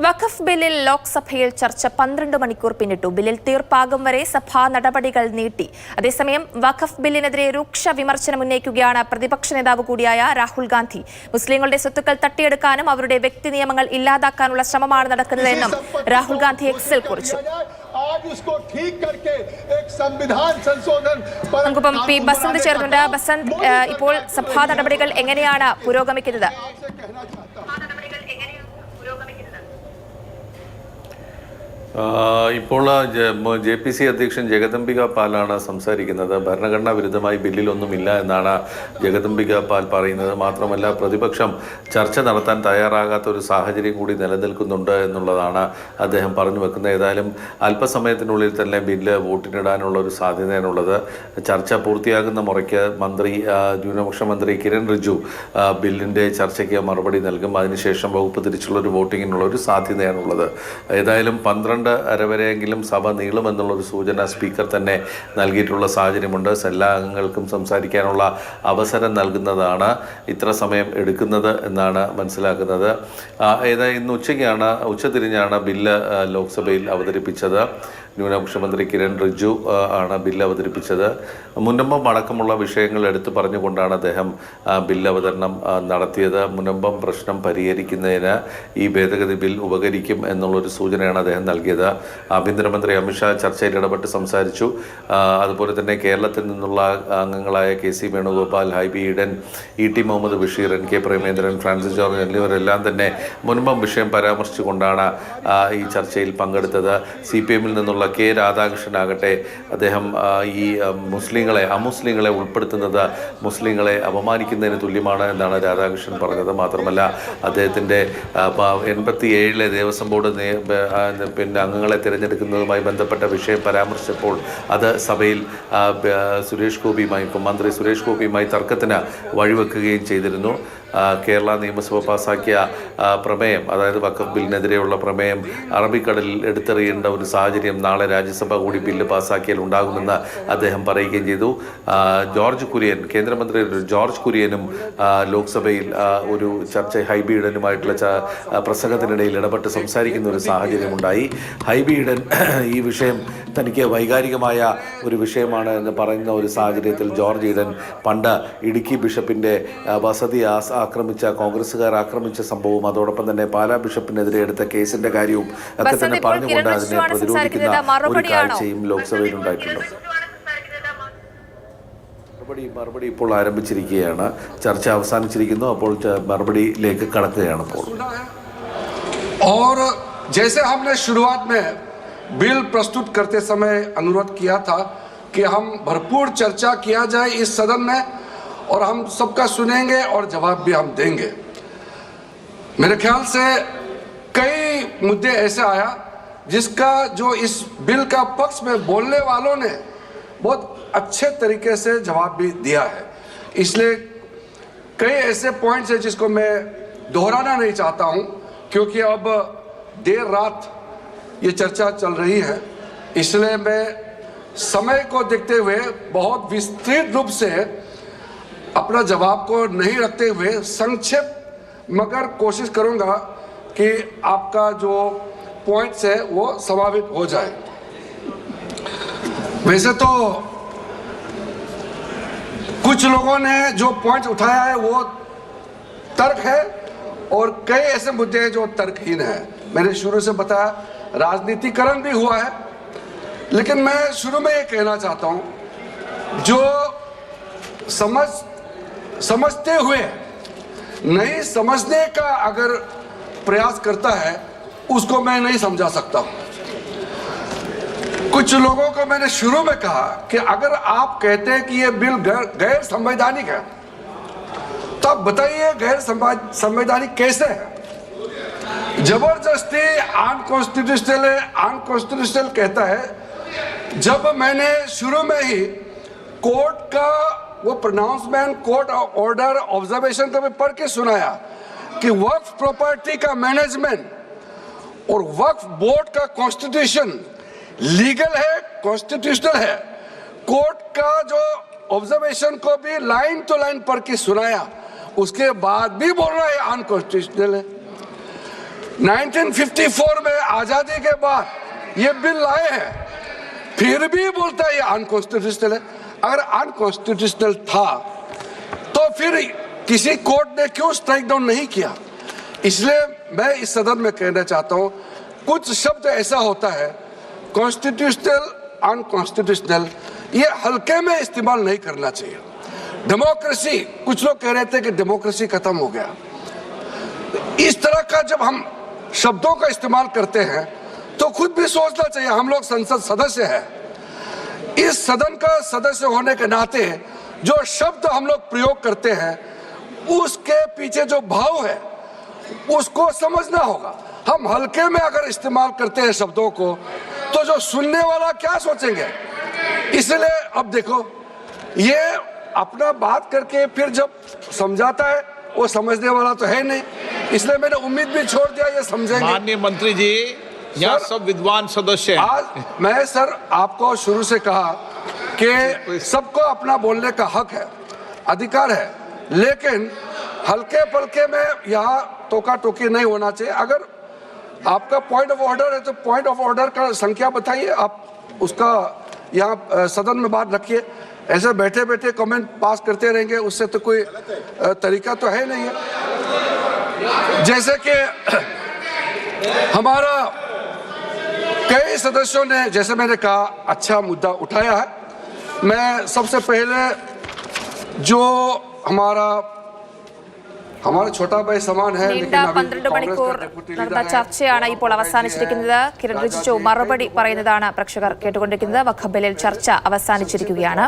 വഖഫ് ബില്ലിൽ ലോക്സഭയിൽ ചർച്ച 12 മണിക്കൂർ പിന്നിട്ടു. ബില്ലിൽ തീർപ്പാകും വരെ സഭാ നടപടികൾ നീട്ടി. അതേസമയം വഖഫ് ബില്ലിനെതിരെ രൂക്ഷ വിമർശനം ഉന്നയിക്കുകയാണ് പ്രതിപക്ഷ നേതാവ് കൂടിയായ രാഹുൽ ഗാന്ധി. മുസ്ലിങ്ങളുടെ സ്വത്തുക്കൾ തട്ടിയെടുക്കാനും അവരുടെ വ്യക്തി നിയമങ്ങൾ ഇല്ലാതാക്കാനുള്ള ശ്രമമാണ് നടക്കുന്നതെന്നും രാഹുൽ ഗാന്ധി എക്സിൽ കുറിച്ചു. നമുക്കിപ്പം പി ബസന്ത് ചേർന്നുണ്ട്. ബസന്ത്, ഇപ്പോൾ സഭാ നടപടികൾ എങ്ങനെയാണ് പുരോഗമിക്കുന്നത്? ഇപ്പോൾ JPC അധ്യക്ഷൻ ജഗദംബിക പാലാണ് സംസാരിക്കുന്നത്. ഭരണഘടനാ വിരുദ്ധമായി ബില്ലിലൊന്നുമില്ല എന്നാണ് ജഗദംബിക പാൽ പറയുന്നത്. മാത്രമല്ല, പ്രതിപക്ഷം ചർച്ച നടത്താൻ തയ്യാറാകാത്ത ഒരു സാഹചര്യം കൂടി നിലനിൽക്കുന്നുണ്ട് എന്നുള്ളതാണ് അദ്ദേഹം പറഞ്ഞു വെക്കുന്നത്. ഏതായാലും അല്പസമയത്തിനുള്ളിൽ തന്നെ ബില്ല് വോട്ടിനിടാനുള്ള ഒരു സാധ്യതയാണുള്ളത്. ചർച്ച പൂർത്തിയാകുന്ന മുറയ്ക്ക് ന്യൂനപക്ഷ മന്ത്രി കിരൺ റിജിജു ബില്ലിൻ്റെ ചർച്ചയ്ക്ക് മറുപടി നൽകും. അതിനുശേഷം വകുപ്പ് തിരിച്ചുള്ളൊരു വോട്ടിങ്ങിനുള്ള ഒരു സാധ്യതയാണുള്ളത്. ഏതായാലും 12:30 വരെയെങ്കിലും സഭ നീളുമെന്നുള്ളൊരു സൂചന സ്പീക്കർ തന്നെ നൽകിയിട്ടുള്ള സാഹചര്യമുണ്ട്. എല്ലാ അംഗങ്ങൾക്കും സംസാരിക്കാനുള്ള അവസരം നൽകുന്നതാണ് ഇത്ര സമയം എടുക്കുന്നത് എന്നാണ് മനസ്സിലാക്കുന്നത്. ഏതായാലും ഇന്ന് ഉച്ചതിരിഞ്ഞാണ് ബില്ല് ലോക്സഭയിൽ അവതരിപ്പിച്ചത്. ന്യൂനപക്ഷ മന്ത്രി കിരൺ റിജിജു ആണ് ബില്ല് അവതരിപ്പിച്ചത്. മുനമ്പം അടക്കമുള്ള വിഷയങ്ങൾ എടുത്തു പറഞ്ഞുകൊണ്ടാണ് അദ്ദേഹം ബില്ല് അവതരണം നടത്തിയത്. മുനമ്പം പ്രശ്നം പരിഹരിക്കുന്നതിന് ഈ ഭേദഗതി ബിൽ ഉപകരിക്കും എന്നുള്ളൊരു സൂചനയാണ് അദ്ദേഹം നൽകിയത്. ആഭ്യന്തരമന്ത്രി അമിത്ഷാ ചർച്ചയിൽ ഇടപെട്ട് സംസാരിച്ചു. അതുപോലെ തന്നെ കേരളത്തിൽ നിന്നുള്ള അംഗങ്ങളായ KC Venugopal, Hibi Eden, ET Muhammad Basheer, NK Premachandran, Francis George എന്നിവരെല്ലാം തന്നെ മുനമ്പം വിഷയം പരാമർശിച്ചുകൊണ്ടാണ് ഈ ചർച്ചയിൽ പങ്കെടുത്തത്. CPM നിന്നുള്ള K രാധാകൃഷ്ണനാകട്ടെ, അദ്ദേഹം ഈ അമുസ്ലിങ്ങളെ ഉൾപ്പെടുത്തുന്നത് മുസ്ലിങ്ങളെ അപമാനിക്കുന്നതിന് തുല്യമാണ് എന്നാണ് രാധാകൃഷ്ണൻ പറഞ്ഞത്. മാത്രമല്ല, അദ്ദേഹത്തിൻ്റെ 87 ദേവസ്വം ബോർഡ് അംഗങ്ങളെ തിരഞ്ഞെടുക്കുന്നതുമായി ബന്ധപ്പെട്ട വിഷയം പരാമർശിച്ചപ്പോൾ അത് സഭയിൽ മന്ത്രി സുരേഷ് ഗോപിയുമായി തർക്കത്തിന് വഴിവെക്കുകയും ചെയ്തിരുന്നു. കേരള നിയമസഭ പാസാക്കിയ പ്രമേയം, അതായത് വഖഫ് ബില്ലിനെതിരെയുള്ള പ്രമേയം അറബിക്കടലിൽ എടുത്തെറിയേണ്ട ഒരു സാഹചര്യം നാളെ രാജ്യസഭ കൂടി ബില്ല് പാസാക്കിയാൽ ഉണ്ടാകുമെന്ന് അദ്ദേഹം പറയുകയും ചെയ്തു. കേന്ദ്രമന്ത്രി ജോർജ് കുര്യനും ലോക്സഭയിൽ ഒരു ചർച്ച ഹൈബി ഈഡനുമായിട്ടുള്ള പ്രസംഗത്തിനിടയിൽ ഇടപെട്ട് സംസാരിക്കുന്ന ഒരു സാഹചര്യമുണ്ടായി. ഹൈബി ഈഡൻ ഈ വിഷയം തനിക്ക് വൈകാരികമായ ഒരു വിഷയമാണ് എന്ന് പറയുന്ന ഒരു സാഹചര്യത്തിൽ ജോർജ് ഈഡൻ പണ്ട് ഇടുക്കി ബിഷപ്പിൻ്റെ വസതി കോൺഗ്രസുകാർ ആക്രമിച്ച സംഭവവും അതോടൊപ്പം തന്നെ പാലാ ബിഷപ്പിനെതിരെ എടുത്ത കേസിന്റെ കാര്യവും ഒക്കെ തന്നെ പറഞ്ഞുകൊണ്ട് അതിനെ പ്രതിരോധിക്കുന്ന ഒരു കാഴ്ചയും ലോക്സഭയിൽ ഉണ്ടായിട്ടുണ്ട്. മറുപടി ഇപ്പോൾ ആരംഭിച്ചിരിക്കുകയാണ്. ചർച്ച അവസാനിച്ചിരിക്കുന്നു. അപ്പോൾ മറുപടിയിലേക്ക് കടക്കുകയാണ്. और जैसे हमने शुरुआत में बिल प्रस्तुत करते समय अनुरोध किया था कि हम भरपूर चर्चा किया जाए इस सदन में और हम सबका सुनेंगे और जवाब भी हम देंगे। मेरे ख्याल से कई मुद्दे ऐसे आया जिसका जो इस बिल का पक्ष में बोलने वालों ने बहुत अच्छे तरीके से जवाब भी दिया है। इसलिए कई ऐसे पॉइंट्स हैं जिसको मैं दोहराना नहीं चाहता हूं, क्योंकि अब देर रात ये चर्चा चल रही है। इसलिए मैं समय को देखते हुए बहुत विस्तृत रूप से अपना जवाब को नहीं रखते हुए संक्षेप मगर कोशिश करूंगा कि आपका जो पॉइंट्स है वो समावित हो जाए। वैसे तो कुछ लोगों ने जो पॉइंट उठाया है वो तर्क है और कई ऐसे मुद्दे हैं जो तर्कहीन है। मैंने शुरू से बताया राजनीतिकरण भी हुआ है, लेकिन मैं शुरू में ये कहना चाहता हूं, जो समझते हुए नहीं समझने का अगर प्रयास करता है उसको मैं नहीं समझा सकता हूं। कुछ लोगों को मैंने शुरू में कहा कि अगर आप कहते हैं कि ये बिल गैर संवैधानिक है तो आप बताइए गैर संवैधानिक कैसे है। जबरदस्ती अनकॉन्स्टिट्यूशनल कहता है। जब मैंने शुरू में ही कोर्ट का वो प्रोनाउंसमेंट, कोर्ट ऑर्डर, ऑब्जर्वेशन को भी पढ़ के सुनाया कि वक्फ प्रॉपर्टी का मैनेजमेंट और वक्फ बोर्ड का कॉन्स्टिट्यूशन लीगल है, कॉन्स्टिट्यूशनल है। कोर्ट का जो ऑब्जर्वेशन को भी लाइन टू लाइन पढ़ के सुनाया, उसके बाद भी बोल रहा है अनकॉन्स्टिट्यूशनल है। 1954 में आजादी के बाद ये बिल लाए हैं, फिर भी बोलता है ये अनकॉन्स्टिट्यूशनल है। अगर अनकॉन्स्टिट्यूशनल था तो फिर किसी कोर्ट ने क्यों स्ट्राइक डाउन नहीं किया? इसलिए मैं इस सदन में कहना चाहता हूं, कुछ शब्द ऐसा होता है कॉन्स्टिट्यूशनल, अनकॉन्स्टिट्यूशनल, ये हल्के में इस्तेमाल नहीं करना चाहिए। डेमोक्रेसी, कुछ लोग कह रहे थे कि डेमोक्रेसी खत्म हो गया। इस तरह का जब हम शब्दों का इस्तेमाल करते हैं तो खुद भी सोचना चाहिए। हम लोग संसद सदस्य हैं, इस सदन का सदस्य होने के नाते जो शब्द हम लोग प्रयोग करते हैं उसके पीछे जो भाव है उसको समझना होगा। हम हल्के में अगर इस्तेमाल करते हैं शब्दों को तो जो सुनने वाला क्या सोचेंगे? इसलिए अब देखो, ये अपना बात करके फिर जब समझाता है वो समझने वाला तो है नहीं, इसलिए मैंने उम्मीद भी छोड़ दिया ये समझेंगे। माननीय मंत्री जी, यहाँ सब विद्वान सदस्य हैं। आज मैं सर आपको शुरू से कहा कि सबको अपना बोलने का हक है, अधिकार है, लेकिन हल्के पलके में यहाँ टोका टोकी नहीं होना चाहिए। अगर आपका पॉइंट ऑफ ऑर्डर है तो पॉइंट ऑफ ऑर्डर का संख्या बताइए, आप उसका यहाँ सदन में बात रखिए। ऐसे बैठे बैठे कमेंट पास करते रहेंगे उससे तो कोई तरीका तो है नहीं है। जैसे कि हमारा कई सदस्यों ने, जैसे मैंने कहा, अच्छा मुद्दा उठाया है। मैं सबसे पहले जो हमारा छोटा भाई समान है, നീണ്ട 12 മണിക്കൂർ നടന്ന ചർച്ചയാണ് ഇപ്പോൾ അവസാനിച്ചിരിക്കുന്നത്. കിരൺ റിജിജു മറുപടി പറയുന്നതാണ് പ്രേക്ഷകർ കേട്ടുകൊണ്ടിരിക്കുന്നത്. വഖഫ് ബില്ലിൽ ചർച്ച അവസാനിച്ചിരിക്കുകയാണ്.